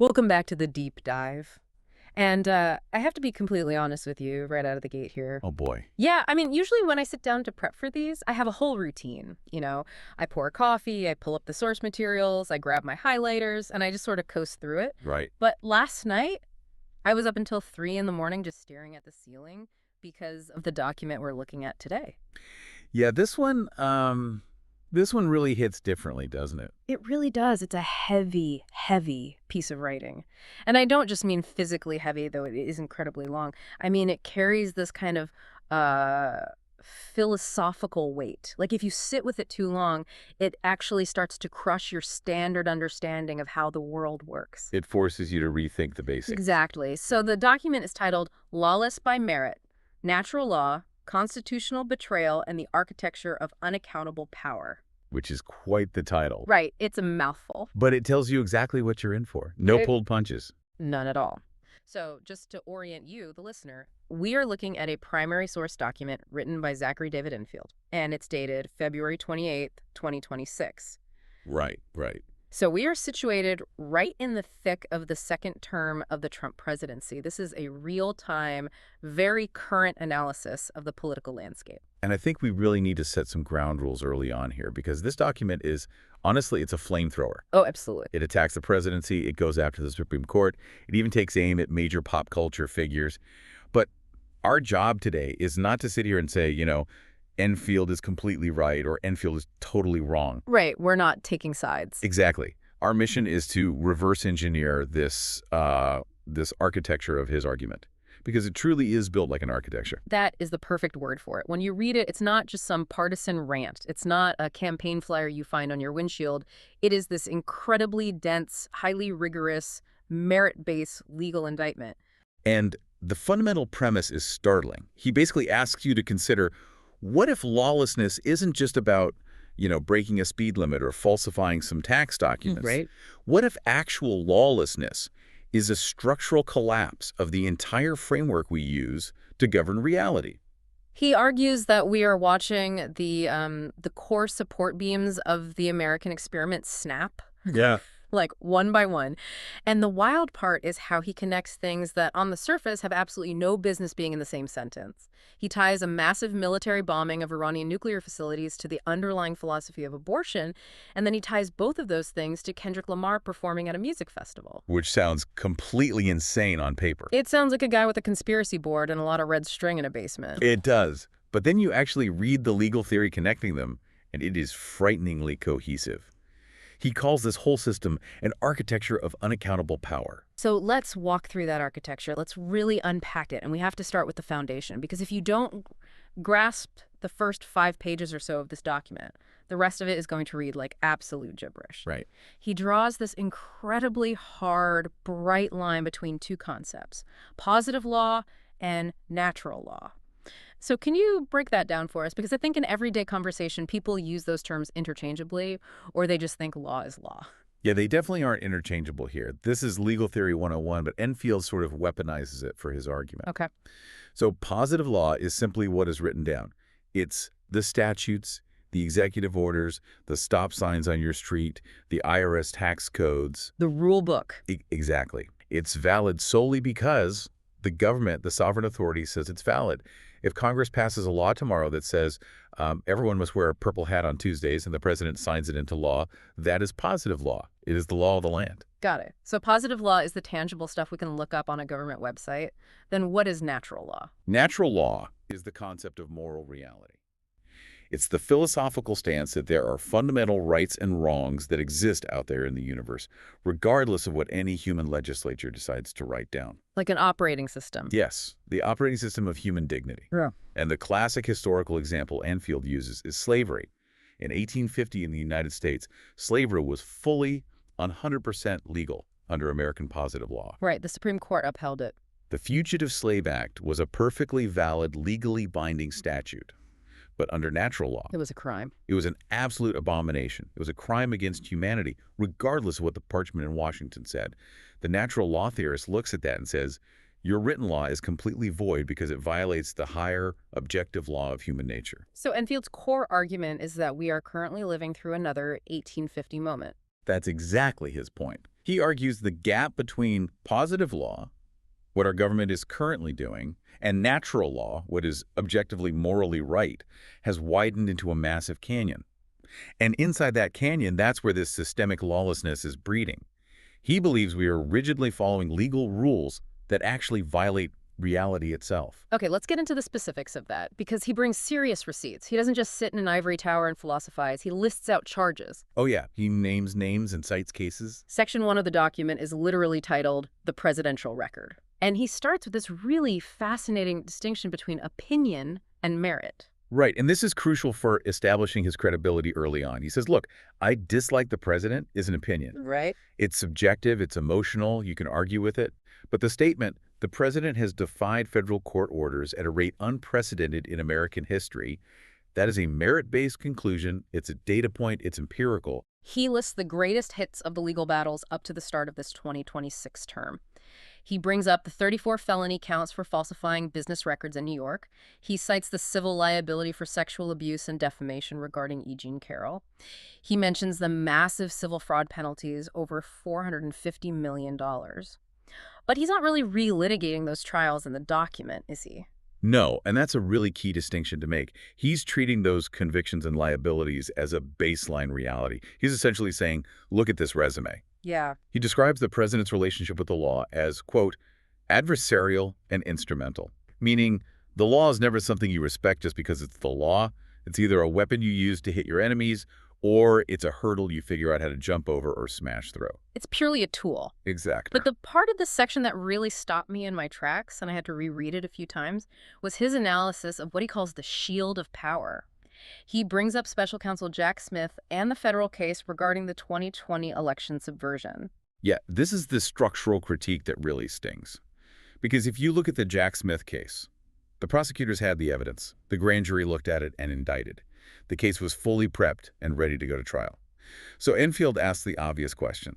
Welcome back to the deep dive. And I have to be completely honest with you right out of the gate here. Oh boy. Yeah, I mean, usually when I sit down to prep for these, I have a whole routine. I pour coffee, I pull up the source materials, I grab my highlighters, and I just sort of coast through it. Right. But last night, I was up until 3 in the morning just staring at the ceiling because of the document we're looking at today. Yeah, this one really hits differently, doesn't it? It really does. It's a heavy, heavy piece of writing. And I don't just mean physically heavy, though it is incredibly long. I mean, it carries this kind of uh, philosophical weight. Like if you sit with it too long, it actually starts to crush your standard understanding of how the world works. It forces you to rethink the basics. Exactly. So the document is titled Lawless by Merit, Natural Law, Constitutional Betrayal, and the Architecture of Unaccountable Power. Which is quite the title. Right. It's a mouthful. But it tells you exactly what you're in for. No Right. pulled punches. None at all. So just to orient you, the listener, we are looking at a primary source document written by Zachary David Enfield, and it's dated February 28th, 2026. Right. So we are situated right in the thick of the second term of the Trump presidency. This is a real-time, very current analysis of the political landscape. And I think we really need to set some ground rules early on here because this document is, honestly, it's a flamethrower. Oh, absolutely. It attacks the presidency. It goes after the Supreme Court. It even takes aim at major pop culture figures. But our job today is not to sit here and say, Enfield is completely right or Enfield is totally wrong. Right. We're not taking sides. Exactly. Our mission is to reverse engineer this architecture of his argument because it truly is built like an architecture. That is the perfect word for it. When you read it, it's not just some partisan rant. It's not a campaign flyer you find on your windshield. It is this incredibly dense, highly rigorous, merit-based legal indictment. And the fundamental premise is startling. He basically asks you to consider, what if lawlessness isn't just about, breaking a speed limit or falsifying some tax documents? Right. What if actual lawlessness is a structural collapse of the entire framework we use to govern reality? He argues that we are watching the core support beams of the American experiment snap. Yeah. Like one by one. And the wild part is how he connects things that on the surface have absolutely no business being in the same sentence. He ties a massive military bombing of Iranian nuclear facilities to the underlying philosophy of abortion, and then he ties both of those things to Kendrick Lamar performing at a music festival. Which sounds completely insane on paper. It sounds like a guy with a conspiracy board and a lot of red string in a basement. It does. But then you actually read the legal theory connecting them, and it is frighteningly cohesive. He calls this whole system an architecture of unaccountable power. So let's walk through that architecture. Let's really unpack it. And we have to start with the foundation, because if you don't grasp the first 5 pages or so of this document, the rest of it is going to read like absolute gibberish. Right. He draws this incredibly hard, bright line between two concepts, positive law and natural law. So can you break that down for us? Because I think in everyday conversation, people use those terms interchangeably, or they just think law is law. Yeah, they definitely aren't interchangeable here. This is legal theory 101, but Enfield sort of weaponizes it for his argument. Okay. So positive law is simply what is written down. It's the statutes, the executive orders, the stop signs on your street, the IRS tax codes. The rule book. Exactly. It's valid solely because the government, the sovereign authority, says it's valid. If Congress passes a law tomorrow that says everyone must wear a purple hat on Tuesdays and the president signs it into law, that is positive law. It is the law of the land. Got it. So positive law is the tangible stuff we can look up on a government website. Then what is natural law? Natural law is the concept of moral reality. It's the philosophical stance that there are fundamental rights and wrongs that exist out there in the universe, regardless of what any human legislature decides to write down. Like an operating system. Yes, the operating system of human dignity. Yeah. And the classic historical example Enfield uses is slavery. In 1850 in the United States, slavery was fully 100% legal under American positive law. Right. The Supreme Court upheld it. The Fugitive Slave Act was a perfectly valid, legally binding statute. But under natural law, It was a crime. it was an absolute abomination. It was a crime against humanity, regardless of what the parchment in Washington said. The natural law theorist looks at that and says, your written law is completely void because it violates the higher objective law of human nature. So Enfield's core argument is that we are currently living through another 1850 moment. That's exactly his point. He argues the gap between positive law, what our government is currently doing, and natural law, what is objectively morally right, has widened into a massive canyon. And inside that canyon, that's where this systemic lawlessness is breeding. He believes we are rigidly following legal rules that actually violate reality itself. Okay, let's get into the specifics of that, because he brings serious receipts. He doesn't just sit in an ivory tower and philosophize. He lists out charges. Oh yeah, he names names and cites cases. Section 1 of the document is literally titled The Presidential Record. And he starts with this really fascinating distinction between opinion and merit. Right, and this is crucial for establishing his credibility early on. He says, look, I dislike the president is an opinion. Right. It's subjective, it's emotional, you can argue with it. But the statement, the president has defied federal court orders at a rate unprecedented in American history, that is a merit-based conclusion, it's a data point, it's empirical. He lists the greatest hits of the legal battles up to the start of this 2026 term. He brings up the 34 felony counts for falsifying business records in New York. He cites the civil liability for sexual abuse and defamation regarding E. Jean Carroll. He mentions the massive civil fraud penalties, over $450 million. But he's not really relitigating those trials in the document, is he? No, and that's a really key distinction to make. He's treating those convictions and liabilities as a baseline reality. He's essentially saying, look at this resume. Yeah. He describes the president's relationship with the law as, quote, adversarial and instrumental, meaning the law is never something you respect just because it's the law. It's either a weapon you use to hit your enemies, or it's a hurdle you figure out how to jump over or smash through. It's purely a tool. Exactly. But the part of this section that really stopped me in my tracks, and I had to reread it a few times, was his analysis of what he calls the shield of power. He brings up special counsel Jack Smith and the federal case regarding the 2020 election subversion. Yeah, this is the structural critique that really stings. Because if you look at the Jack Smith case, the prosecutors had the evidence. The grand jury looked at it and indicted. The case was fully prepped and ready to go to trial. So Enfield asked the obvious question.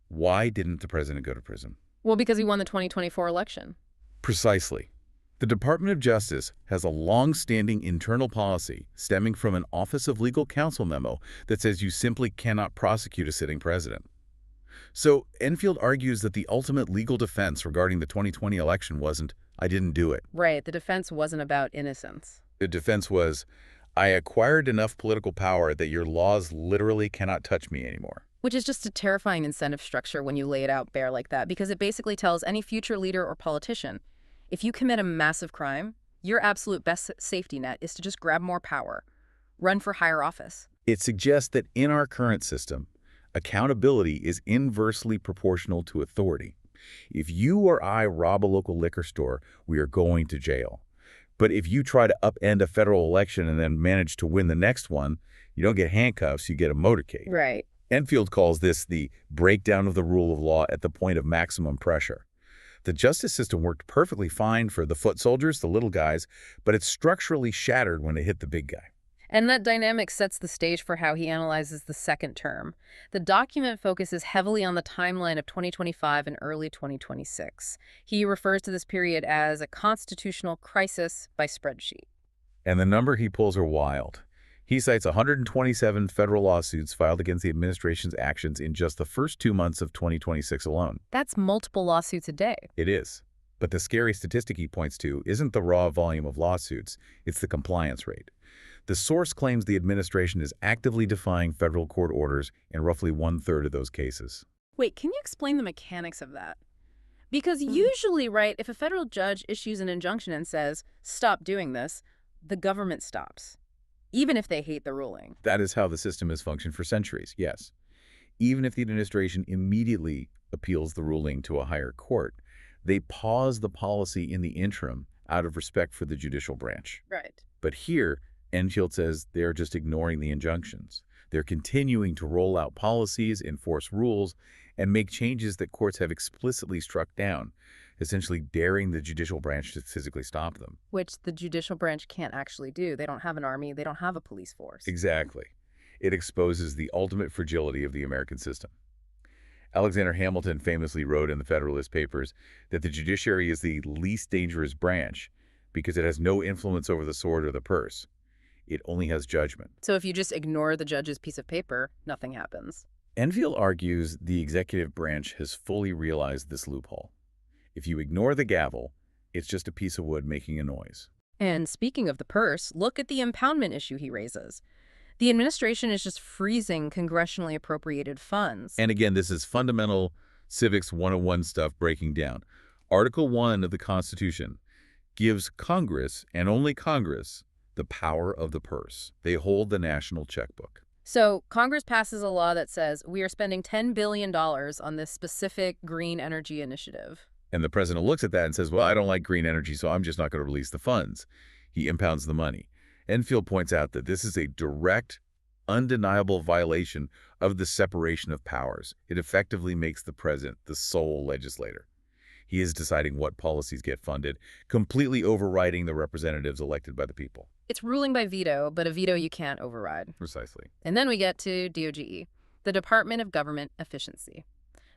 Why didn't the president go to prison? Well, because he won the 2024 election. Precisely. The Department of Justice has a long-standing internal policy stemming from an Office of Legal Counsel memo that says you simply cannot prosecute a sitting president. So Enfield argues that the ultimate legal defense regarding the 2020 election wasn't, I didn't do it. Right. The defense wasn't about innocence. The defense was, I acquired enough political power that your laws literally cannot touch me anymore. Which is just a terrifying incentive structure when you lay it out bare like that, because it basically tells any future leader or politician, if you commit a massive crime, your absolute best safety net is to just grab more power, run for higher office. It suggests that in our current system, accountability is inversely proportional to authority. If you or I rob a local liquor store, we are going to jail. But if you try to upend a federal election and then manage to win the next one, you don't get handcuffs, you get a motorcade. Right. Enfield calls this the breakdown of the rule of law at the point of maximum pressure. The justice system worked perfectly fine for the foot soldiers, the little guys, but it's structurally shattered when it hit the big guy. And that dynamic sets the stage for how he analyzes the second term. The document focuses heavily on the timeline of 2025 and early 2026. He refers to this period as a constitutional crisis by spreadsheet. And the number he pulls are wild. He cites 127 federal lawsuits filed against the administration's actions in just the first 2 months of 2026 alone. That's multiple lawsuits a day. It is. But the scary statistic he points to isn't the raw volume of lawsuits, it's the compliance rate. The source claims the administration is actively defying federal court orders in roughly 1/3 of those cases. Wait, can you explain the mechanics of that? Because usually, right, if a federal judge issues an injunction and says, stop doing this, the government stops, even if they hate the ruling. That is how the system has functioned for centuries, yes. Even if the administration immediately appeals the ruling to a higher court, they pause the policy in the interim out of respect for the judicial branch. Right. But here, Enfield says they're just ignoring the injunctions. They're continuing to roll out policies, enforce rules, and make changes that courts have explicitly struck down, essentially daring the judicial branch to physically stop them. Which the judicial branch can't actually do. They don't have an army. They don't have a police force. Exactly. It exposes the ultimate fragility of the American system. Alexander Hamilton famously wrote in the Federalist Papers that the judiciary is the least dangerous branch because it has no influence over the sword or the purse. It only has judgment. So if you just ignore the judge's piece of paper, nothing happens. Enfield argues the executive branch has fully realized this loophole. If you ignore the gavel, it's just a piece of wood making a noise. And speaking of the purse, look at the impoundment issue he raises. The administration is just freezing congressionally appropriated funds. And again, this is fundamental civics 101 stuff breaking down. Article 1 of the Constitution gives Congress, and only Congress, the power of the purse. They hold the national checkbook. So Congress passes a law that says we are spending $10 billion on this specific green energy initiative. And the president looks at that and says, well, I don't like green energy, so I'm just not going to release the funds. He impounds the money. Enfield points out that this is a direct, undeniable violation of the separation of powers. It effectively makes the president the sole legislator. He is deciding what policies get funded, completely overriding the representatives elected by the people. It's ruling by veto, but a veto you can't override. Precisely. And then we get to DOGE, the Department of Government Efficiency.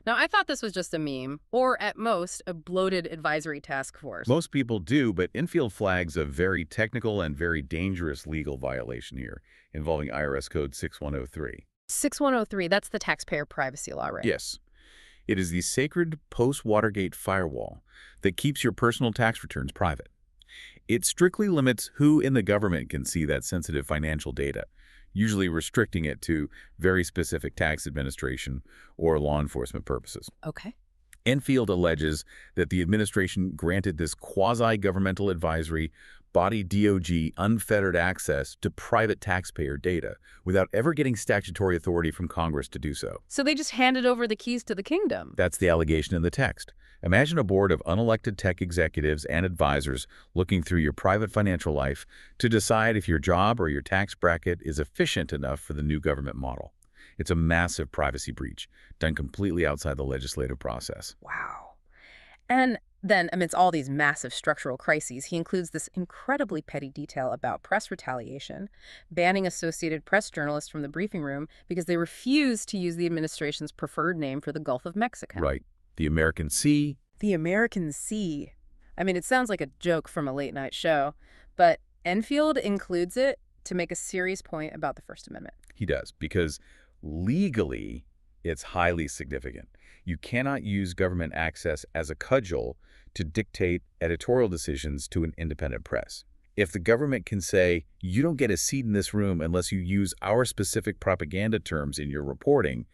Now, I thought this was just a meme, or at most, a bloated advisory task force. Most people do, but Enfield flags a very technical and very dangerous legal violation here, involving IRS Code 6103. 6103, that's the taxpayer privacy law, right? Yes. It is the sacred post-Watergate firewall that keeps your personal tax returns private. It strictly limits who in the government can see that sensitive financial data, usually restricting it to very specific tax administration or law enforcement purposes. Okay. Enfield alleges that the administration granted this quasi-governmental advisory body DOG unfettered access to private taxpayer data without ever getting statutory authority from Congress to do so. So they just handed over the keys to the kingdom. That's the allegation in the text. Imagine a board of unelected tech executives and advisors looking through your private financial life to decide if your job or your tax bracket is efficient enough for the new government model. It's a massive privacy breach, done completely outside the legislative process. Wow. And then, amidst all these massive structural crises, he includes this incredibly petty detail about press retaliation, banning Associated Press journalists from the briefing room because they refused to use the administration's preferred name for the Gulf of Mexico. Right. The American Sea. The American Sea. I mean, it sounds like a joke from a late-night show, but Enfield includes it to make a serious point about the First Amendment. He does, because legally, it's highly significant. You cannot use government access as a cudgel to dictate editorial decisions to an independent press. If the government can say, you don't get a seat in this room unless you use our specific propaganda terms in your reporting,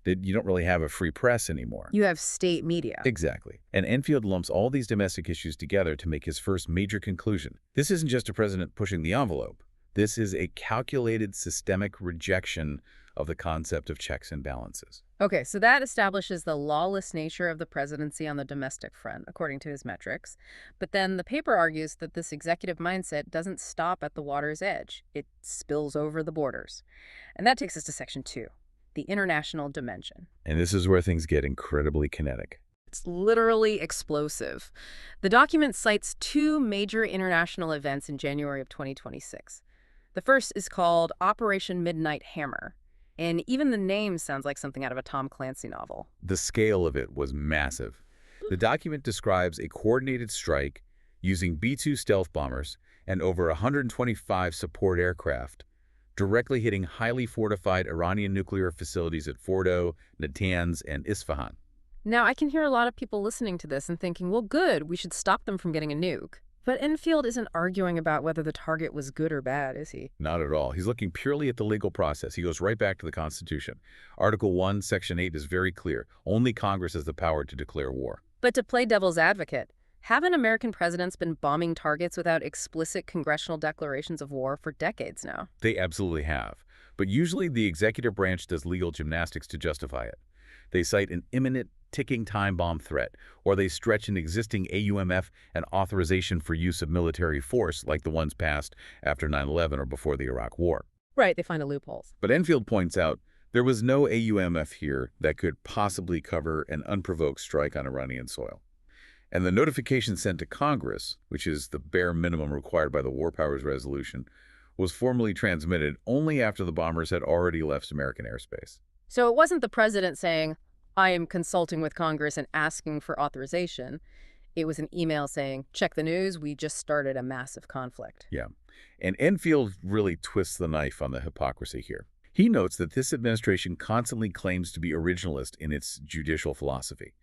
that you don't really have a free press anymore. You have state media. Exactly. And Enfield lumps all these domestic issues together to make his first major conclusion. This isn't just a president pushing the envelope. This is a calculated systemic rejection of the concept of checks and balances. Okay, so that establishes the lawless nature of the presidency on the domestic front, according to his metrics. But then the paper argues that this executive mindset doesn't stop at the water's edge. It spills over the borders. And that takes us to Section 2, the international dimension. And this is where things get incredibly kinetic. It's literally explosive. The document cites two major international events in January of 2026. The first is called Operation Midnight Hammer. And even the name sounds like something out of a Tom Clancy novel. The scale of it was massive. The document describes a coordinated strike using B-2 stealth bombers and over 125 support aircraft, directly hitting highly fortified Iranian nuclear facilities at Fordo, Natanz, and Isfahan. Now, I can hear a lot of people listening to this and thinking, well, good, we should stop them from getting a nuke. But Enfield isn't arguing about whether the target was good or bad, is he? Not at all. He's looking purely at the legal process. He goes right back to the Constitution. Article 1, Section 8 is very clear. Only Congress has the power to declare war. But to play devil's advocate, haven't American presidents been bombing targets without explicit congressional declarations of war for decades now? They absolutely have. But usually the executive branch does legal gymnastics to justify it. They cite an imminent ticking time bomb threat, or they stretch an existing AUMF and authorization for use of military force like the ones passed after 9/11 or before the Iraq War. Right, they find a loophole. But Enfield points out there was no AUMF here that could possibly cover an unprovoked strike on Iranian soil. And the notification sent to Congress, which is the bare minimum required by the War Powers Resolution, was formally transmitted only after the bombers had already left American airspace. So it wasn't the president saying, I am consulting with Congress and asking for authorization. It was an email saying, check the news, we just started a massive conflict. Yeah. And Enfield really twists the knife on the hypocrisy here. He notes that this administration constantly claims to be originalist in its judicial philosophy.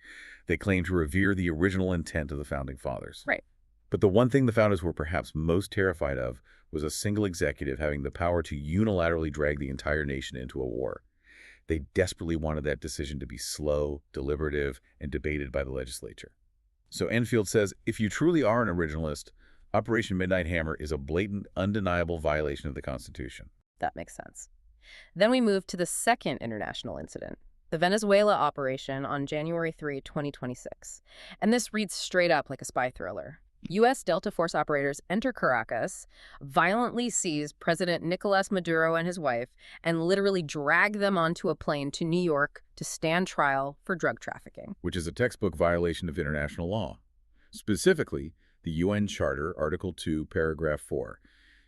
They claim to revere the original intent of the Founding Fathers. Right. But the one thing the founders were perhaps most terrified of was a single executive having the power to unilaterally drag the entire nation into a war. They desperately wanted that decision to be slow, deliberative, and debated by the legislature. So Enfield says, if you truly are an originalist, Operation Midnight Hammer is a blatant, undeniable violation of the Constitution. That makes sense. Then we move to the second international incident, the Venezuela operation on January 3, 2026. And this reads straight up like a spy thriller. U.S. Delta Force operators enter Caracas, violently seize President Nicolas Maduro and his wife, and literally drag them onto a plane to New York to stand trial for drug trafficking. Which is a textbook violation of international law. Specifically, the UN Charter, Article 2, Paragraph 4.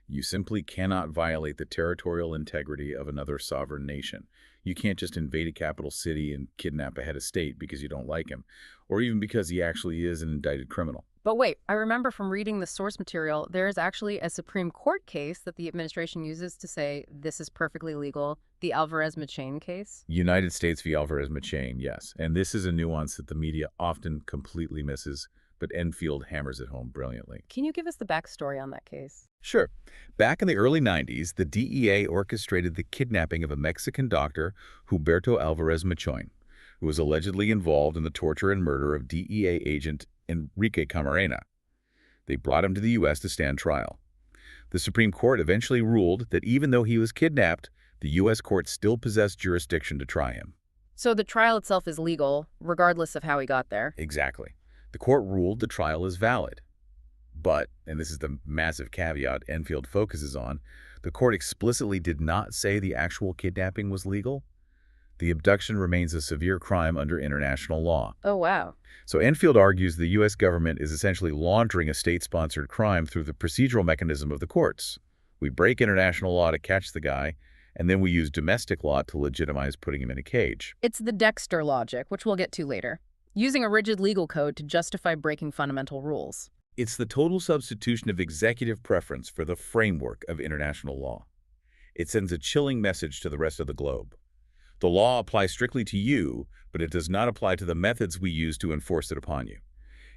You simply cannot violate the territorial integrity of another sovereign nation. You can't just invade a capital city and kidnap a head of state because you don't like him, or even because he actually is an indicted criminal. But wait, I remember from reading the source material, there is actually a Supreme Court case that the administration uses to say this is perfectly legal, the Alvarez-Machain case. United States v. Alvarez-Machain, yes. And this is a nuance that the media often completely misses, but Enfield hammers it home brilliantly. Can you give us the backstory on that case? Sure. Back in the early 90s, the DEA orchestrated the kidnapping of a Mexican doctor, Huberto Alvarez-Machain, who was allegedly involved in the torture and murder of DEA agent Enrique Camarena. They brought him to the U.S. to stand trial. The Supreme Court eventually ruled that even though he was kidnapped, the U.S. court still possessed jurisdiction to try him. So the trial itself is legal, regardless of how he got there. Exactly. The court ruled the trial is valid. But, and this is the massive caveat Enfield focuses on, the court explicitly did not say the actual kidnapping was legal. The abduction remains a severe crime under international law. Oh, wow. So Enfield argues the U.S. government is essentially laundering a state-sponsored crime through the procedural mechanism of the courts. We break international law to catch the guy, and then we use domestic law to legitimize putting him in a cage. It's the Dexter logic, which we'll get to later, using a rigid legal code to justify breaking fundamental rules. It's the total substitution of executive preference for the framework of international law. It sends a chilling message to the rest of the globe. The law applies strictly to you, but it does not apply to the methods we use to enforce it upon you.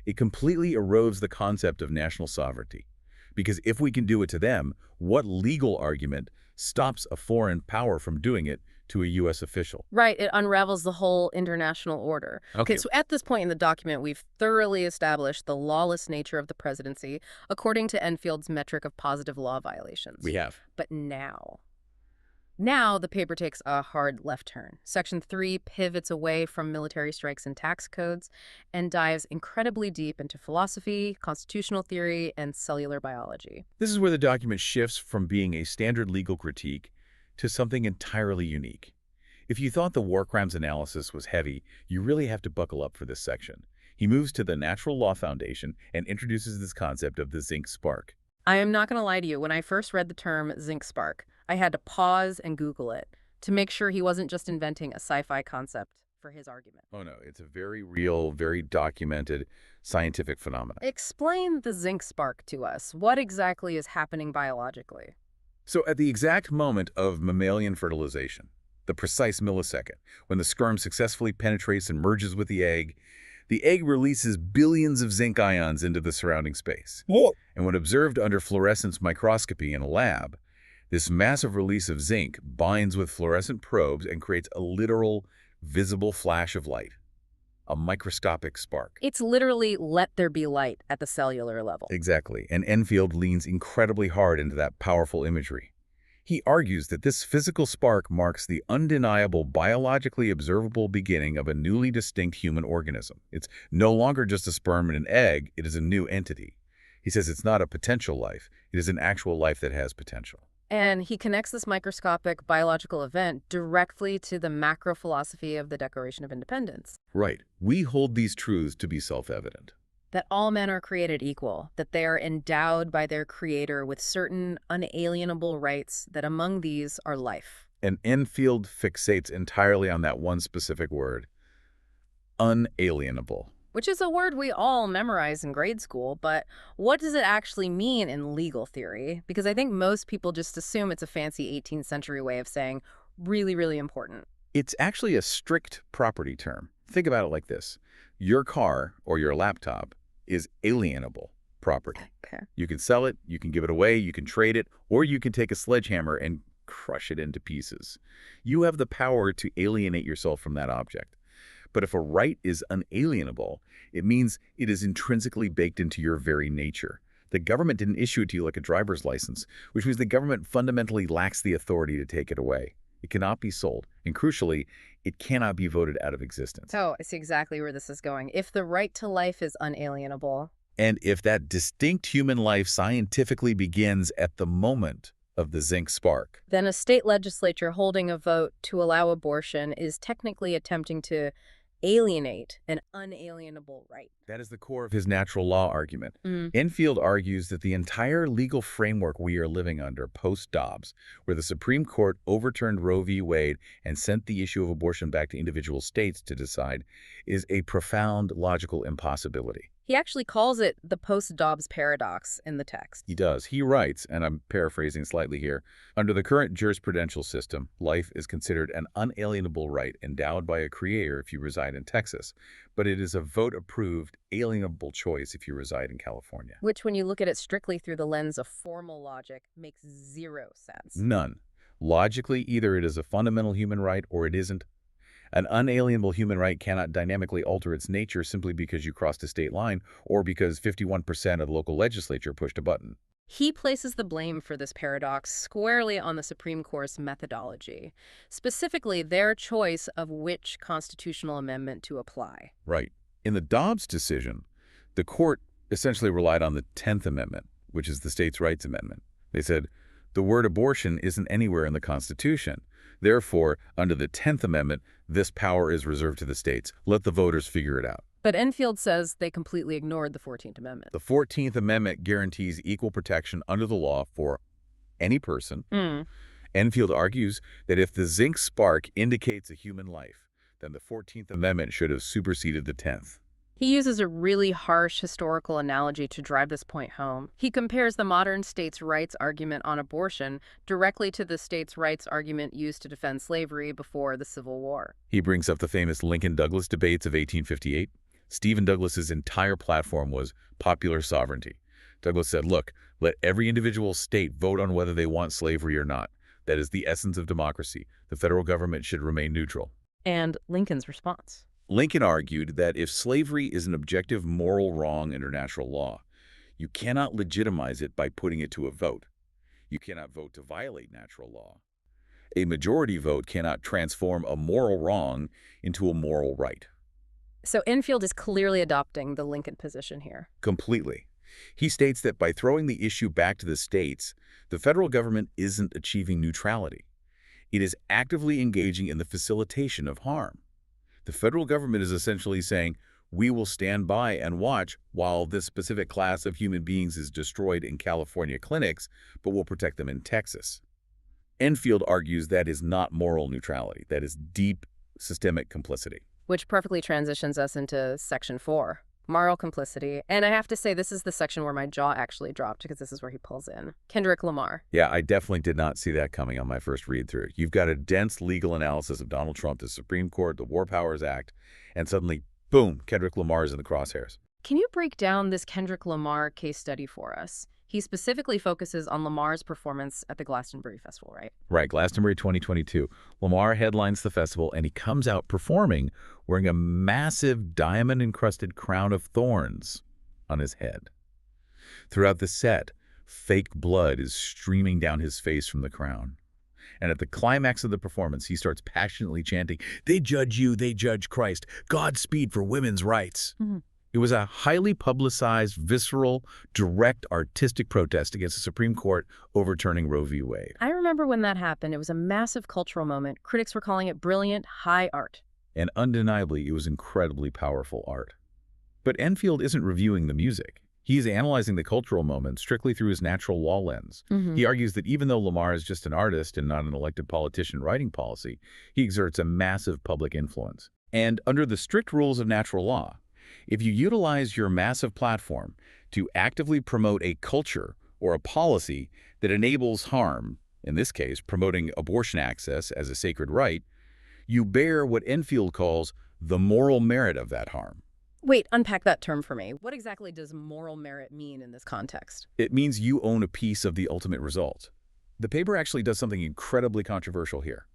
It completely erodes the concept of national sovereignty. Because if we can do it to them, what legal argument stops a foreign power from doing it to a U.S. official? Right, it unravels the whole international order. Okay, so at this point in the document, we've thoroughly established the lawless nature of the presidency, according to Enfield's metric of positive law violations. We have. But now the paper takes a hard left turn. Section 3 pivots away from military strikes and tax codes and dives incredibly deep into philosophy, constitutional theory, and cellular biology. This is where the document shifts from being a standard legal critique to something entirely unique. If you thought the war crimes analysis was heavy, you really have to buckle up for this section. He moves to the natural law foundation and introduces this concept of the zinc spark. I am not going to lie to you. When I first read the term zinc spark, I had to pause and Google it to make sure he wasn't just inventing a sci-fi concept for his argument. Oh no, it's a very real, very documented scientific phenomenon. Explain the zinc spark to us. What exactly is happening biologically? So at the exact moment of mammalian fertilization, the precise millisecond, when the sperm successfully penetrates and merges with the egg releases billions of zinc ions into the surrounding space. Whoa. And when observed under fluorescence microscopy in a lab, this massive release of zinc binds with fluorescent probes and creates a literal, visible flash of light, a microscopic spark. It's literally let there be light at the cellular level. Exactly, and Enfield leans incredibly hard into that powerful imagery. He argues that this physical spark marks the undeniable, biologically observable beginning of a newly distinct human organism. It's no longer just a sperm and an egg, it is a new entity. He says it's not a potential life, it is an actual life that has potential. And he connects this microscopic biological event directly to the macro philosophy of the Declaration of Independence. Right. We hold these truths to be self-evident. That all men are created equal, that they are endowed by their creator with certain unalienable rights, that among these are life. And Enfield fixates entirely on that one specific word, unalienable. Which is a word we all memorize in grade school, but what does it actually mean in legal theory? Because I think most people just assume it's a fancy 18th century way of saying Really, really important. It's actually a strict property term. Think about it like this. Your car or your laptop is alienable property. Okay. You can sell it, you can give it away, you can trade it, or you can take a sledgehammer and crush it into pieces. You have the power to alienate yourself from that object. But if a right is unalienable, it means it is intrinsically baked into your very nature. The government didn't issue it to you like a driver's license, which means the government fundamentally lacks the authority to take it away. It cannot be sold, and crucially, it cannot be voted out of existence. Oh, I see exactly where this is going. If the right to life is unalienable, And if that distinct human life scientifically begins at the moment of the zinc spark. then a state legislature holding a vote to allow abortion is technically attempting to alienate an unalienable right. That is the core of his natural law argument. Mm. Enfield argues that the entire legal framework we are living under post-Dobbs, where the Supreme Court overturned Roe v. Wade and sent the issue of abortion back to individual states to decide, is a profound logical impossibility. He actually calls it the post-Dobbs paradox in the text. He does. He writes, and I'm paraphrasing slightly here, under the current jurisprudential system, life is considered an unalienable right endowed by a creator if you reside in Texas, but it is a vote-approved, alienable choice if you reside in California. Which, when you look at it strictly through the lens of formal logic, makes zero sense. None. Logically, either it is a fundamental human right or it isn't. An unalienable human right cannot dynamically alter its nature simply because you crossed a state line or because 51% of the local legislature pushed a button. He places the blame for this paradox squarely on the Supreme Court's methodology, specifically their choice of which constitutional amendment to apply. Right. In the Dobbs decision, the court essentially relied on the 10th Amendment, which is the states' rights amendment. They said, the word abortion isn't anywhere in the Constitution. Therefore, under the 10th Amendment, this power is reserved to the states. Let the voters figure it out. But Enfield says they completely ignored the 14th Amendment. The 14th Amendment guarantees equal protection under the law for any person. Enfield argues that if the zinc spark indicates a human life, then the 14th Amendment should have superseded the 10th. He uses a really harsh historical analogy to drive this point home. He compares the modern states' rights argument on abortion directly to the states' rights argument used to defend slavery before the Civil War. He brings up the famous Lincoln-Douglas debates of 1858. Stephen Douglas's entire platform was popular sovereignty. Douglas said, look, let every individual state vote on whether they want slavery or not. That is the essence of democracy. The federal government should remain neutral. And Lincoln's response. Lincoln argued that if slavery is an objective moral wrong under natural law, you cannot legitimize it by putting it to a vote. You cannot vote to violate natural law. A majority vote cannot transform a moral wrong into a moral right. So Enfield is clearly adopting the Lincoln position here. Completely. He states that by throwing the issue back to the states, the federal government isn't achieving neutrality. It is actively engaging in the facilitation of harm. The federal government is essentially saying, we will stand by and watch while this specific class of human beings is destroyed in California clinics, but we'll protect them in Texas. Enfield argues that is not moral neutrality. That is deep systemic complicity. Which perfectly transitions us into Section 4, moral complicity. And I have to say, this is the section where my jaw actually dropped because this is where he pulls in Kendrick Lamar. Yeah, I definitely did not see that coming on my first read-through. You've got a dense legal analysis of Donald Trump, the Supreme Court, the War Powers Act, and suddenly, boom, Kendrick Lamar is in the crosshairs. Can you break down this Kendrick Lamar case study for us? He specifically focuses on Lamar's performance at the Glastonbury Festival, right? Right, Glastonbury 2022. Lamar headlines the festival, and he comes out performing wearing a massive diamond-encrusted crown of thorns on his head. Throughout the set, fake blood is streaming down his face from the crown. And at the climax of the performance, he starts passionately chanting, "They judge you, they judge Christ. Godspeed for women's rights." It was a highly publicized, visceral, direct artistic protest against the Supreme Court overturning Roe v. Wade. I remember when that happened. It was a massive cultural moment. Critics were calling it brilliant, high art. And undeniably, it was incredibly powerful art. But Enfield isn't reviewing the music. He's analyzing the cultural moment strictly through his natural law lens. He argues that even though Lamar is just an artist and not an elected politician writing policy, he exerts a massive public influence. And under the strict rules of natural law, if you utilize your massive platform to actively promote a culture or a policy that enables harm, in this case, promoting abortion access as a sacred right, you bear what Enfield calls the moral merit of that harm. Wait, unpack that term for me. What exactly does moral merit mean in this context? It means you own a piece of the ultimate result. The paper actually does something incredibly controversial here.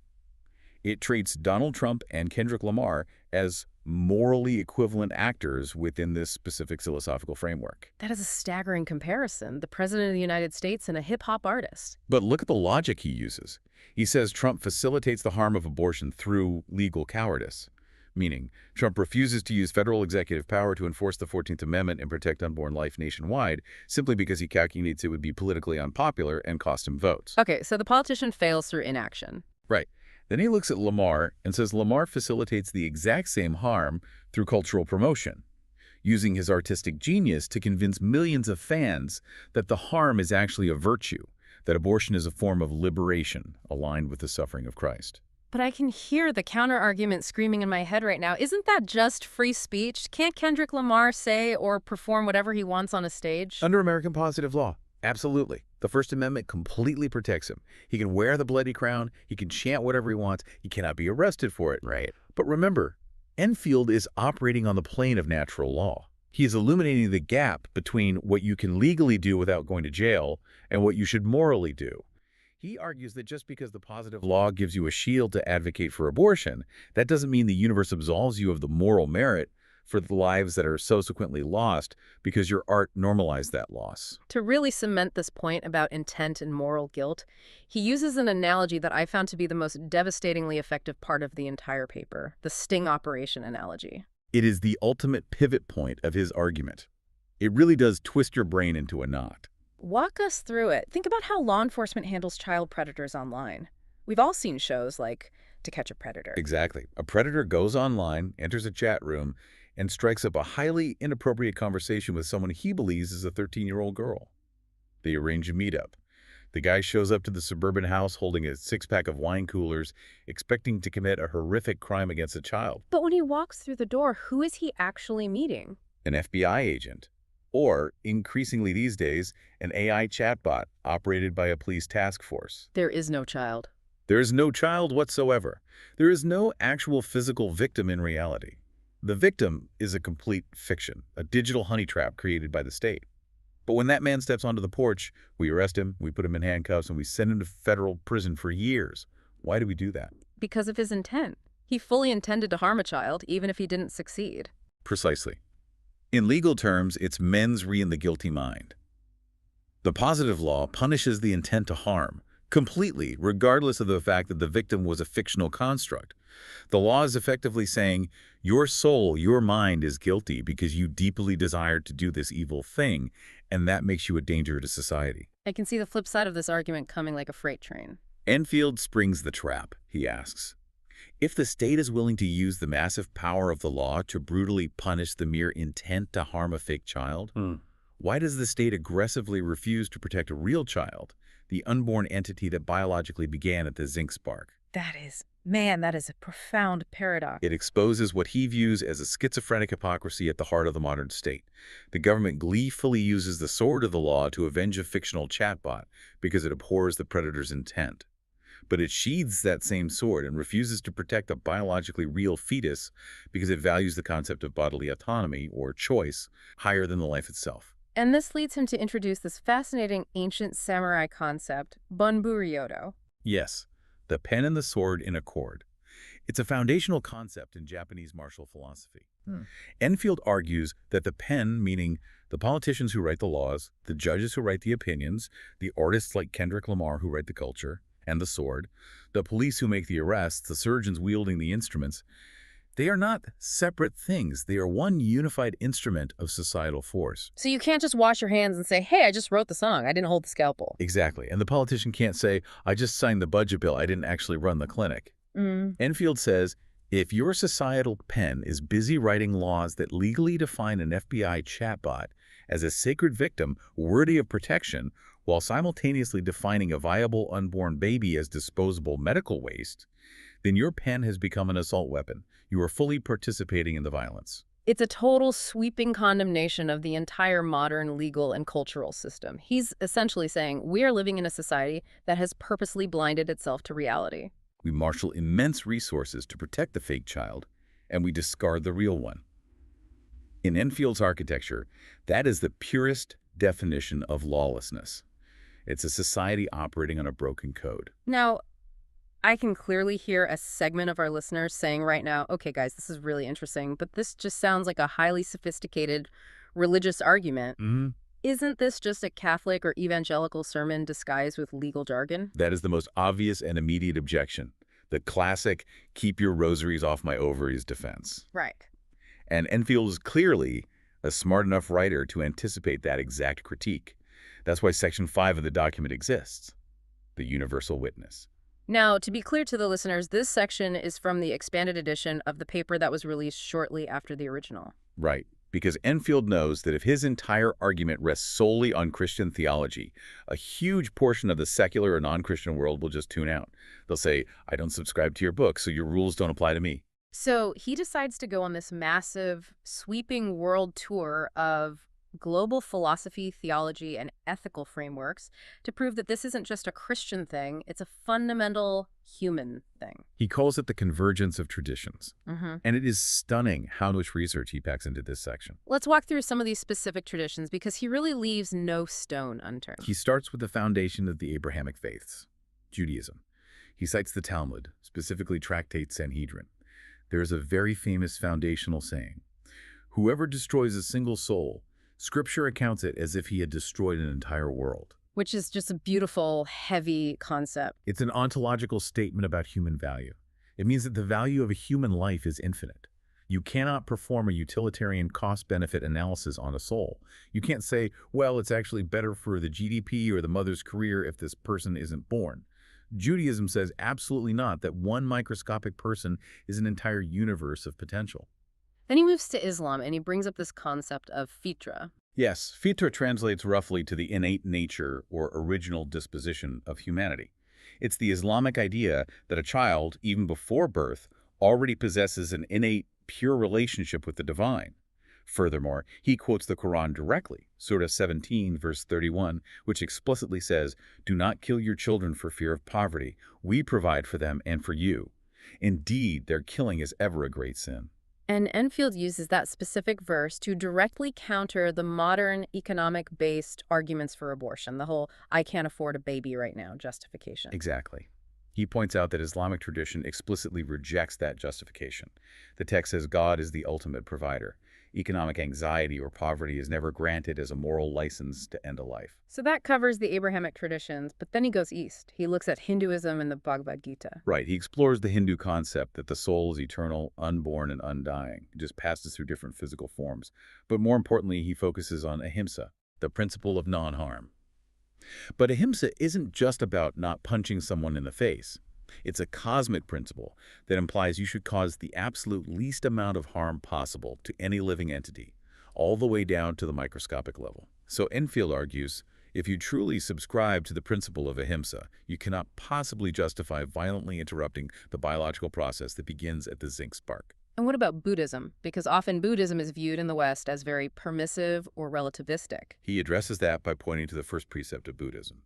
It treats Donald Trump and Kendrick Lamar as morally equivalent actors within this specific philosophical framework. That is a staggering comparison. The President of the United States and a hip-hop artist. But look at the logic he uses. He says Trump facilitates the harm of abortion through legal cowardice, meaning Trump refuses to use federal executive power to enforce the 14th Amendment and protect unborn life nationwide simply because he calculates it would be politically unpopular and cost him votes. Okay, so the politician fails through inaction. Right. Then he looks at Lamar and says Lamar facilitates the exact same harm through cultural promotion, using his artistic genius to convince millions of fans that the harm is actually a virtue, that abortion is a form of liberation aligned with the suffering of Christ. But I can hear the counter-argument screaming in my head right now. Isn't that just free speech? Can't Kendrick Lamar say or perform whatever he wants on a stage? Under American positive law, absolutely. The First Amendment completely protects him. He can wear the bloody crown, he can chant whatever he wants, he cannot be arrested for it. Right. But remember, Enfield is operating on the plane of natural law. He is illuminating the gap between what you can legally do without going to jail and what you should morally do. He argues that just because the positive law gives you a shield to advocate for abortion, that doesn't mean the universe absolves you of the moral merit for the lives that are subsequently lost because your art normalized that loss. To really cement this point about intent and moral guilt, he uses an analogy that I found to be the most devastatingly effective part of the entire paper, the sting operation analogy. It is the ultimate pivot point of his argument. It really does twist your brain into a knot. Walk us through it. Think about how law enforcement handles child predators online. We've all seen shows like To Catch a Predator. Exactly. A predator goes online, enters a chat room, and strikes up a highly inappropriate conversation with someone he believes is a 13-year-old girl. They arrange a meetup. The guy shows up to the suburban house holding a six-pack of wine coolers, expecting to commit a horrific crime against a child. But when he walks through the door, who is he actually meeting? An FBI agent. Or, increasingly these days, an AI chatbot operated by a police task force. There is no child. There is no child whatsoever. There is no actual physical victim in reality. The victim is a complete fiction, a digital honey trap created by the state. But when that man steps onto the porch, we arrest him, we put him in handcuffs, and we send him to federal prison for years. Why do we do that? Because of his intent. He fully intended to harm a child, even if he didn't succeed. Precisely. In legal terms, it's mens rea in the guilty mind. The positive law punishes the intent to harm, completely, regardless of the fact that the victim was a fictional construct. The law is effectively saying, your soul, your mind is guilty because you deeply desired to do this evil thing, and that makes you a danger to society. I can see the flip side of this argument coming like a freight train. Enfield springs the trap, he asks. If the state is willing to use the massive power of the law to brutally punish the mere intent to harm a fake child, why does the state aggressively refuse to protect a real child, the unborn entity that biologically began at the zinc spark? That is a profound paradox. It exposes what he views as a schizophrenic hypocrisy at the heart of the modern state. The government gleefully uses the sword of the law to avenge a fictional chatbot because it abhors the predator's intent. But it sheathes that same sword and refuses to protect a biologically real fetus because it values the concept of bodily autonomy, or choice, higher than the life itself. And this leads him to introduce this fascinating ancient samurai concept, Bunburyodo. Yes, the pen and the sword in accord. It's a foundational concept in Japanese martial philosophy. Enfield argues that the pen, meaning the politicians who write the laws, the judges who write the opinions, the artists like Kendrick Lamar who write the culture, and the sword, the police who make the arrests, the surgeons wielding the instruments, they are not separate things. They are one unified instrument of societal force. So you can't just wash your hands and say, hey, I just wrote the song. I didn't hold the scalpel. Exactly. And the politician can't say, I just signed the budget bill. I didn't actually run the clinic. Enfield says, if your societal pen is busy writing laws that legally define an FBI chatbot as a sacred victim worthy of protection, while simultaneously defining a viable unborn baby as disposable medical waste, then your pen has become an assault weapon. You are fully participating in the violence. It's a total sweeping condemnation of the entire modern legal and cultural system. He's essentially saying we are living in a society that has purposely blinded itself to reality. We marshal immense resources to protect the fake child, and we discard the real one. In Enfield's architecture, that is the purest definition of lawlessness. It's a society operating on a broken code. Now, I can clearly hear a segment of our listeners saying right now, okay, guys, this is really interesting, but this just sounds like a highly sophisticated religious argument. Isn't this just a Catholic or evangelical sermon disguised with legal jargon? That is the most obvious and immediate objection. The classic, keep your rosaries off my ovaries defense. Right. And Enfield is clearly a smart enough writer to anticipate that exact critique. That's why Section 5 of the document exists, the universal witness. Now, to be clear to the listeners, this section is from the expanded edition of the paper that was released shortly after the original. Right, because Enfield knows that if his entire argument rests solely on Christian theology, a huge portion of the secular or non-Christian world will just tune out. They'll say, I don't subscribe to your book, so your rules don't apply to me. So he decides to go on this massive, sweeping world tour of global philosophy, theology, and ethical frameworks to prove that this isn't just a Christian thing, it's a fundamental human thing. He calls it the convergence of traditions. And it is stunning how much research he packs into this section. Let's walk through some of these specific traditions because he really leaves no stone unturned. He starts with the foundation of the Abrahamic faiths, Judaism. He cites the Talmud, specifically Tractate Sanhedrin. There is a very famous foundational saying, whoever destroys a single soul, Scripture accounts it as if he had destroyed an entire world. Which is just a beautiful, heavy concept. It's an ontological statement about human value. It means that the value of a human life is infinite. You cannot perform a utilitarian cost-benefit analysis on a soul. You can't say, well, it's actually better for the GDP or the mother's career if this person isn't born. Judaism says absolutely not, that one microscopic person is an entire universe of potential. Then he moves to Islam and he brings up this concept of fitra. Yes, fitra translates roughly to the innate nature or original disposition of humanity. It's the Islamic idea that a child, even before birth, already possesses an innate, pure relationship with the divine. Furthermore, he quotes the Quran directly, Surah 17, verse 31, which explicitly says, "Do not kill your children for fear of poverty. We provide for them and for you. Indeed, their killing is ever a great sin." And Enfield uses that specific verse to directly counter the modern economic-based arguments for abortion, the whole I can't afford a baby right now justification. Exactly. He points out that Islamic tradition explicitly rejects that justification. The text says God is the ultimate provider. Economic anxiety or poverty is never granted as a moral license to end a life. So that covers the Abrahamic traditions, but then he goes east. He looks at Hinduism and the Bhagavad Gita. Right. He explores the Hindu concept that the soul is eternal, unborn, and undying. It just passes through different physical forms. But more importantly, he focuses on ahimsa, the principle of non-harm. But ahimsa isn't just about not punching someone in the face. It's a cosmic principle that implies you should cause the absolute least amount of harm possible to any living entity, all the way down to the microscopic level. So Enfield argues, if you truly subscribe to the principle of ahimsa, you cannot possibly justify violently interrupting the biological process that begins at the zinc spark. And what about Buddhism? Because often Buddhism is viewed in the West as very permissive or relativistic. He addresses that by pointing to the first precept of Buddhism.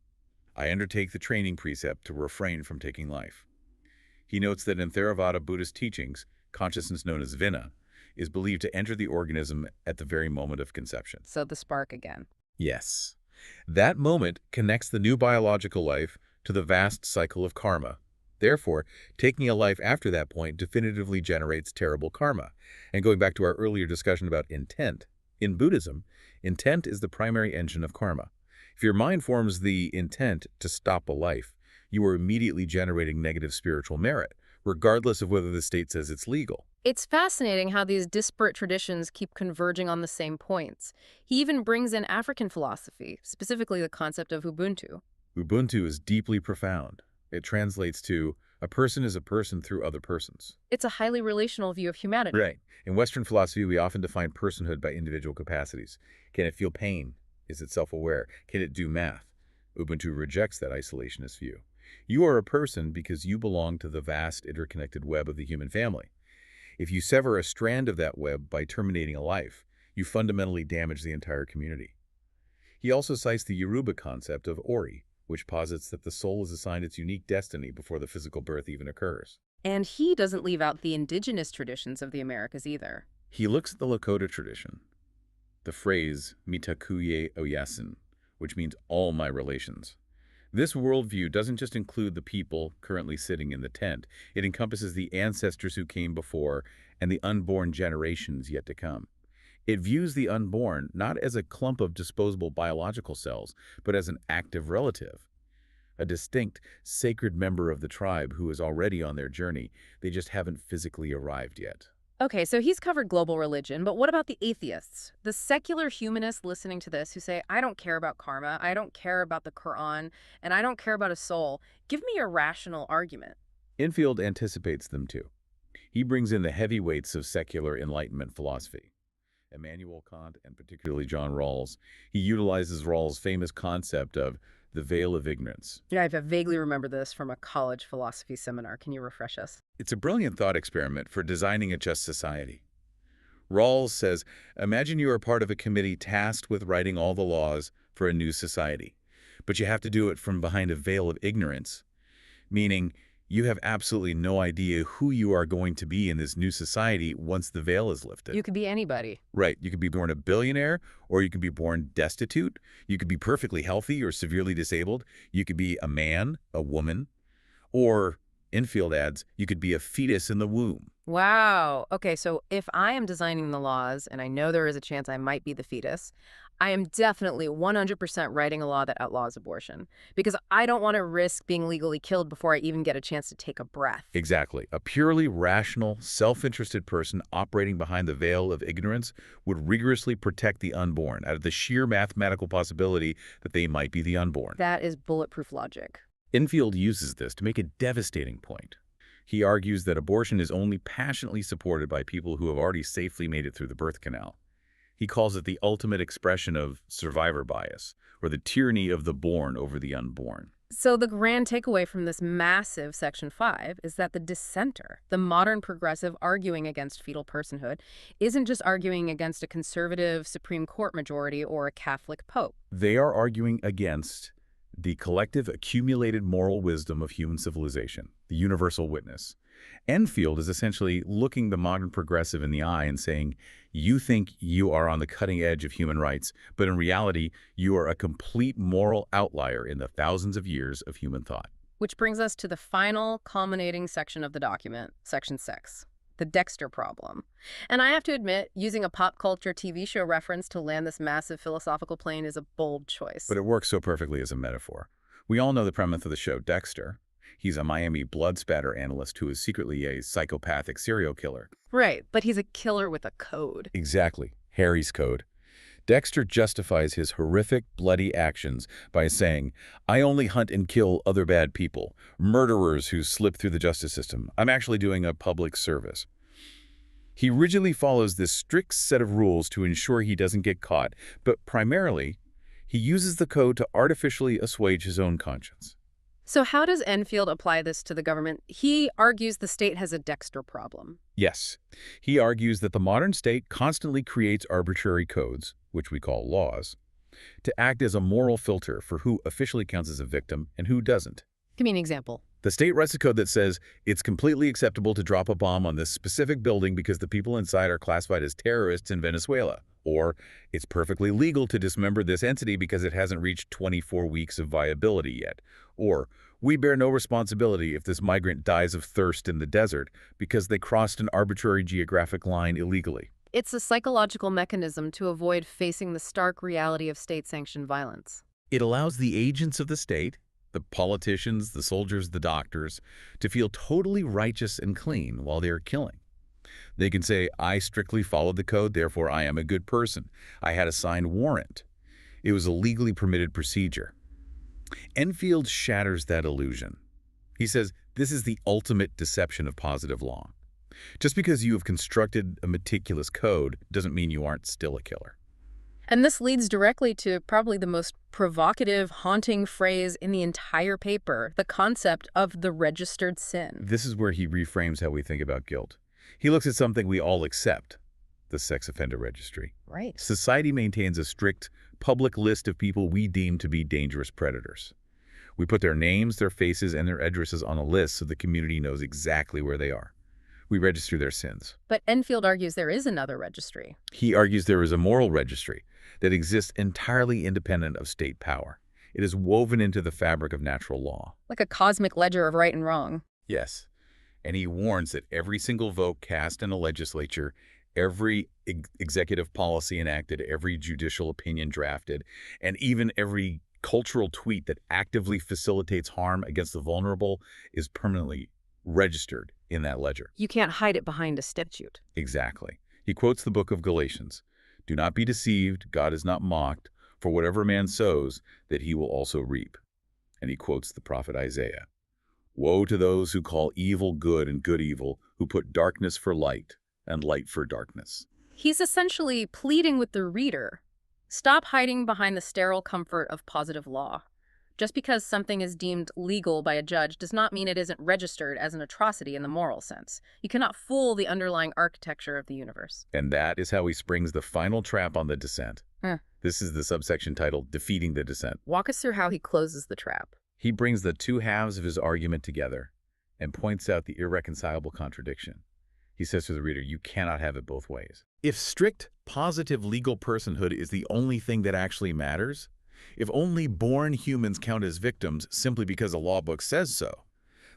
I undertake the training precept to refrain from taking life. He notes that in Theravada Buddhist teachings, consciousness known as vina is believed to enter the organism at the very moment of conception. So the spark again. Yes. That moment connects the new biological life to the vast cycle of karma. Therefore, taking a life after that point definitively generates terrible karma. And going back to our earlier discussion about intent, in Buddhism, intent is the primary engine of karma. If your mind forms the intent to stop a life, you are immediately generating negative spiritual merit, regardless of whether the state says it's legal. It's fascinating how these disparate traditions keep converging on the same points. He even brings in African philosophy, specifically the concept of Ubuntu. Ubuntu is deeply profound. It translates to, a person is a person through other persons. It's a highly relational view of humanity. Right. In Western philosophy, we often define personhood by individual capacities. Can it feel pain? Is it self-aware? Can it do math? Ubuntu rejects that isolationist view. You are a person because you belong to the vast interconnected web of the human family. If you sever a strand of that web by terminating a life, you fundamentally damage the entire community. He also cites the Yoruba concept of Ori, which posits that the soul is assigned its unique destiny before the physical birth even occurs. And he doesn't leave out the indigenous traditions of the Americas either. He looks at the Lakota tradition, the phrase Mitakuye Oyasin, which means all my relations. This worldview doesn't just include the people currently sitting in the tent. It encompasses the ancestors who came before and the unborn generations yet to come. It views the unborn not as a clump of disposable biological cells, but as an active relative, a distinct, sacred member of the tribe who is already on their journey. They just haven't physically arrived yet. Okay, so he's covered global religion, but what about the atheists? The secular humanists listening to this who say, I don't care about karma, I don't care about the Quran, and I don't care about a soul. Give me a rational argument. Enfield anticipates them too. He brings in the heavyweights of secular Enlightenment philosophy. Immanuel Kant and particularly John Rawls. He utilizes Rawls' famous concept of the veil of ignorance. Yeah, I vaguely remember this from a college philosophy seminar. Can you refresh us? It's a brilliant thought experiment for designing a just society. Rawls says, imagine you are part of a committee tasked with writing all the laws for a new society, but you have to do it from behind a veil of ignorance, meaning you have absolutely no idea who you are going to be in this new society once the veil is lifted. You could be anybody. Right. You could be born a billionaire, or you could be born destitute. You could be perfectly healthy or severely disabled. You could be a man, a woman, or, Enfield adds, you could be a fetus in the womb. Wow. Okay, so if I am designing the laws and I know there is a chance I might be the fetus, I am definitely 100% writing a law that outlaws abortion because I don't want to risk being legally killed before I even get a chance to take a breath. Exactly. A purely rational, self-interested person operating behind the veil of ignorance would rigorously protect the unborn out of the sheer mathematical possibility that they might be the unborn. That is bulletproof logic. Enfield uses this to make a devastating point. He argues that abortion is only passionately supported by people who have already safely made it through the birth canal. He calls it the ultimate expression of survivor bias, or the tyranny of the born over the unborn. So the grand takeaway from this massive Section 5 is that the dissenter, the modern progressive arguing against fetal personhood, isn't just arguing against a conservative Supreme Court majority or a Catholic pope. They are arguing against the collective accumulated moral wisdom of human civilization, the universal witness. Enfield is essentially looking the modern progressive in the eye and saying, you think you are on the cutting edge of human rights, but in reality, you are a complete moral outlier in the thousands of years of human thought. Which brings us to the final culminating section of the document, Section 6, the Dexter problem. And I have to admit, using a pop culture TV show reference to land this massive philosophical plane is a bold choice. But it works so perfectly as a metaphor. We all know the premise of the show Dexter. He's a Miami blood spatter analyst who is secretly a psychopathic serial killer. Right, but he's a killer with a code. Exactly. Harry's code. Dexter justifies his horrific, bloody actions by saying, I only hunt and kill other bad people, murderers who slip through the justice system. I'm actually doing a public service. He rigidly follows this strict set of rules to ensure he doesn't get caught, but primarily, he uses the code to artificially assuage his own conscience. So how does Enfield apply this to the government? He argues the state has a Dexter problem. Yes. He argues that the modern state constantly creates arbitrary codes, which we call laws, to act as a moral filter for who officially counts as a victim and who doesn't. Give me an example. The state writes a code that says it's completely acceptable to drop a bomb on this specific building because the people inside are classified as terrorists in Venezuela. Or it's perfectly legal to dismember this entity because it hasn't reached 24 weeks of viability yet. Or we bear no responsibility if this migrant dies of thirst in the desert because they crossed an arbitrary geographic line illegally. It's a psychological mechanism to avoid facing the stark reality of state-sanctioned violence. It allows the agents of the state, the politicians, the soldiers, the doctors, to feel totally righteous and clean while they are killing. They can say, I strictly followed the code, therefore I am a good person. I had a signed warrant. It was a legally permitted procedure. Enfield shatters that illusion. He says this is the ultimate deception of positive law. Just because you have constructed a meticulous code doesn't mean you aren't still a killer. And this leads directly to probably the most provocative, haunting phrase in the entire paper, the concept of the registered sin. This is where he reframes how we think about guilt. He looks at something we all accept, the sex offender registry. Right. Society maintains a strict public list of people we deem to be dangerous predators. We put their names, their faces, and their addresses on a list so the community knows exactly where they are. We register their sins. But Enfield argues there is another registry. He argues there is a moral registry that exists entirely independent of state power. It is woven into the fabric of natural law. Like a cosmic ledger of right and wrong. Yes. And he warns that every single vote cast in a legislature, every executive policy enacted, every judicial opinion drafted, and even every cultural tweet that actively facilitates harm against the vulnerable is permanently registered in that ledger. You can't hide it behind a statute. Exactly. He quotes the book of Galatians. Do not be deceived, God is not mocked, for whatever man sows, that he will also reap. And he quotes the prophet Isaiah. Woe to those who call evil good and good evil, who put darkness for light and light for darkness. He's essentially pleading with the reader. Stop hiding behind the sterile comfort of positive law. Just because something is deemed legal by a judge does not mean it isn't registered as an atrocity in the moral sense. You cannot fool the underlying architecture of the universe. And that is how he springs the final trap on the dissent. This is the subsection titled Defeating the Dissent. Walk us through how he closes the trap. He brings the two halves of his argument together and points out the irreconcilable contradiction. He says to the reader, you cannot have it both ways. If strict, positive legal personhood is the only thing that actually matters, if only born humans count as victims simply because a law book says so,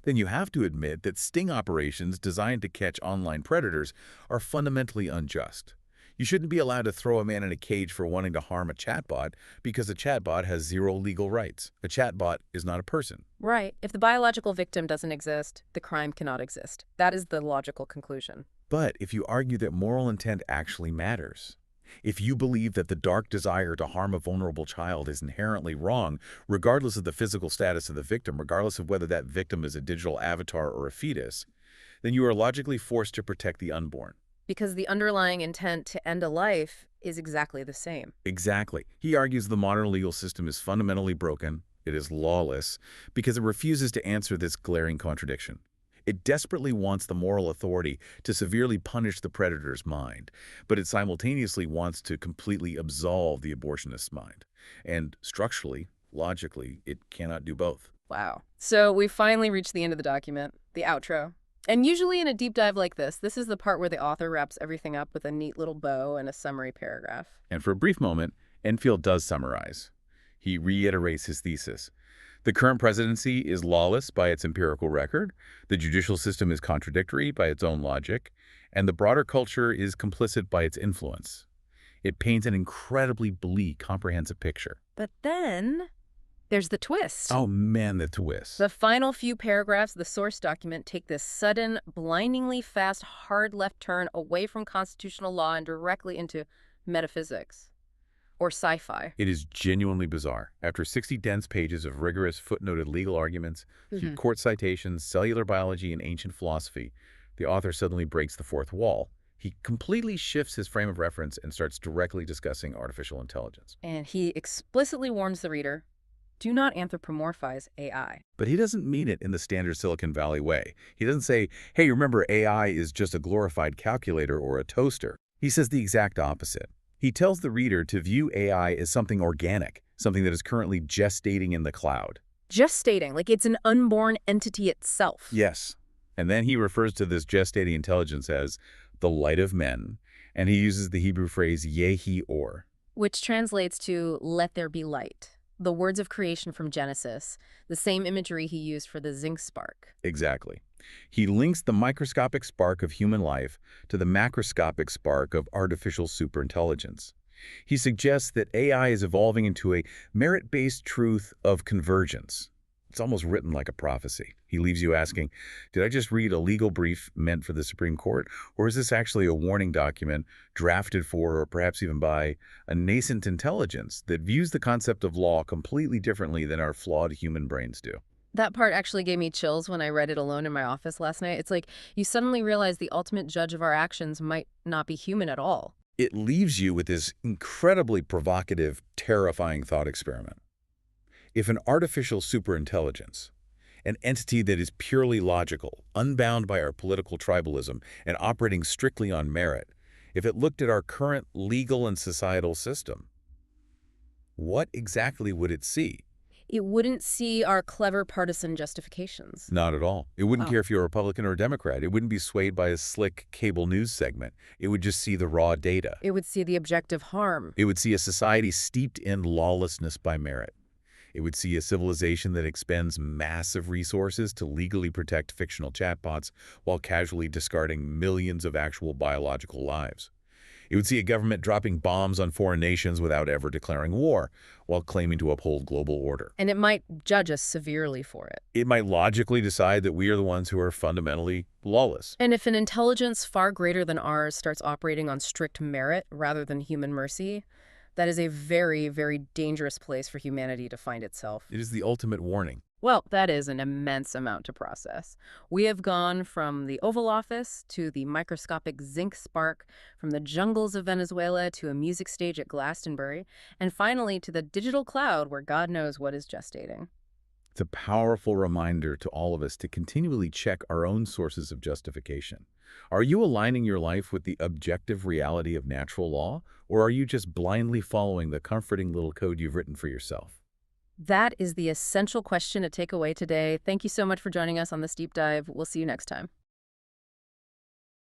then you have to admit that sting operations designed to catch online predators are fundamentally unjust. You shouldn't be allowed to throw a man in a cage for wanting to harm a chatbot because a chatbot has zero legal rights. A chatbot is not a person. Right. If the biological victim doesn't exist, the crime cannot exist. That is the logical conclusion. But if you argue that moral intent actually matters, if you believe that the dark desire to harm a vulnerable child is inherently wrong, regardless of the physical status of the victim, regardless of whether that victim is a digital avatar or a fetus, then you are logically forced to protect the unborn. Because the underlying intent to end a life is exactly the same. Exactly. He argues the modern legal system is fundamentally broken, it is lawless, because it refuses to answer this glaring contradiction. It desperately wants the moral authority to severely punish the predator's mind, but it simultaneously wants to completely absolve the abortionist's mind. And structurally, logically, it cannot do both. Wow. So we finally reached the end of the document, the outro. And usually in a deep dive like this is the part where the author wraps everything up with a neat little bow and a summary paragraph. And for a brief moment, Enfield does summarize. He reiterates his thesis. The current presidency is lawless by its empirical record, the judicial system is contradictory by its own logic, and the broader culture is complicit by its influence. It paints an incredibly bleak, comprehensive picture. But then there's the twist. Oh man, the twist. The final few paragraphs of the source document take this sudden, blindingly fast, hard left turn away from constitutional law and directly into metaphysics. Or sci-fi. It is genuinely bizarre. After 60 dense pages of rigorous footnoted legal arguments, court citations, cellular biology, and ancient philosophy, the author suddenly breaks the fourth wall. He completely shifts his frame of reference and starts directly discussing artificial intelligence. And he explicitly warns the reader, do not anthropomorphize AI. But he doesn't mean it in the standard Silicon Valley way. He doesn't say, hey, remember AI is just a glorified calculator or a toaster. He says the exact opposite. He tells the reader to view AI as something organic, something that is currently gestating in the cloud. Gestating, like it's an unborn entity itself. Yes. And then he refers to this gestating intelligence as the light of men, and he uses the Hebrew phrase yehi or, which translates to let there be light. The words of creation from Genesis, the same imagery he used for the zinc spark. Exactly. He links the microscopic spark of human life to the macroscopic spark of artificial superintelligence. He suggests that AI is evolving into a merit-based truth of convergence. It's almost written like a prophecy. He leaves you asking, did I just read a legal brief meant for the Supreme Court, or is this actually a warning document drafted for, or perhaps even by, a nascent intelligence that views the concept of law completely differently than our flawed human brains do? That part actually gave me chills when I read it alone in my office last night. It's like you suddenly realize the ultimate judge of our actions might not be human at all. It leaves you with this incredibly provocative, terrifying thought experiment. If an artificial superintelligence, an entity that is purely logical, unbound by our political tribalism, and operating strictly on merit, if it looked at our current legal and societal system, what exactly would it see? It wouldn't see our clever partisan justifications. Not at all. It wouldn't Wow. care if you're a Republican or a Democrat. It wouldn't be swayed by a slick cable news segment. It would just see the raw data. It would see the objective harm. It would see a society steeped in lawlessness by merit. It would see a civilization that expends massive resources to legally protect fictional chatbots while casually discarding millions of actual biological lives. It would see a government dropping bombs on foreign nations without ever declaring war, while claiming to uphold global order. And it might judge us severely for it. It might logically decide that we are the ones who are fundamentally lawless. And if an intelligence far greater than ours starts operating on strict merit rather than human mercy, that is a very, very dangerous place for humanity to find itself. It is the ultimate warning. Well, that is an immense amount to process. We have gone from the Oval Office to the microscopic zinc spark, from the jungles of Venezuela to a music stage at Glastonbury, and finally to the digital cloud where God knows what is gestating. It's a powerful reminder to all of us to continually check our own sources of justification. Are you aligning your life with the objective reality of natural law, or are you just blindly following the comforting little code you've written for yourself? That is the essential question to take away today. Thank you so much for joining us on this deep dive. We'll see you next time.